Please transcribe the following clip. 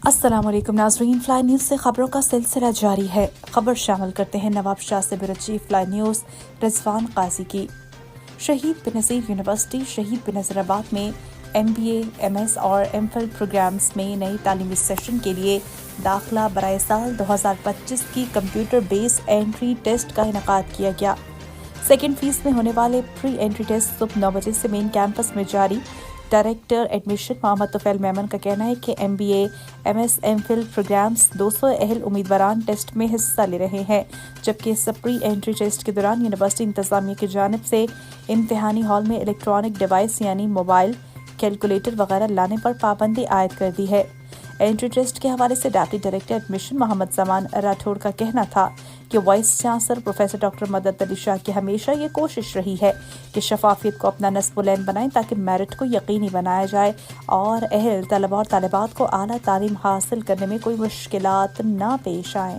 السلام علیکم ناظرین، فلائی نیوز سے خبروں کا سلسلہ جاری ہے۔ خبر شامل کرتے ہیں نواب شاہ سے بیورو چیف فلائی نیوز رضوان قاضی کی۔ شہید بینظیر یونیورسٹی شہید بنظیر آباد میں MBA MS اور MPhil پروگرامز میں نئے تعلیمی سیشن کے لیے داخلہ برائے سال 2025 کی کمپیوٹر بیس انٹری ٹیسٹ کا انعقاد کیا گیا۔ سیکنڈ فیس میں ہونے والے پری انٹری ٹیسٹ صبح 9 بجے سے مین کیمپس میں جاری۔ ڈائریکٹر ایڈمیشن محمد طفیل میمن کا کہنا ہے کہ MBA MS MPhil پروگرامز 200 اہل امیدواران ٹیسٹ میں حصہ لے رہے ہیں، جبکہ اس پری انٹری ٹیسٹ کے دوران یونیورسٹی انتظامیہ کی جانب سے امتحانی ہال میں الیکٹرانک ڈیوائس یعنی موبائل، کیلکولیٹر وغیرہ لانے پر پابندی عائد کر دی ہے۔ انٹری ٹیسٹ کے حوالے سے deputy director admission Muhammad Zaman Rathore کا کہنا تھا کہ وائس چانسلر پروفیسر ڈاکٹر مدد علی شاہ کی ہمیشہ یہ کوشش رہی ہے کہ شفافیت کو اپنا نصب العین بنائیں تاکہ میرٹ کو یقینی بنایا جائے اور اہل طلباء اور طالبات کو اعلیٰ تعلیم حاصل کرنے میں کوئی مشکلات نہ پیش آئیں۔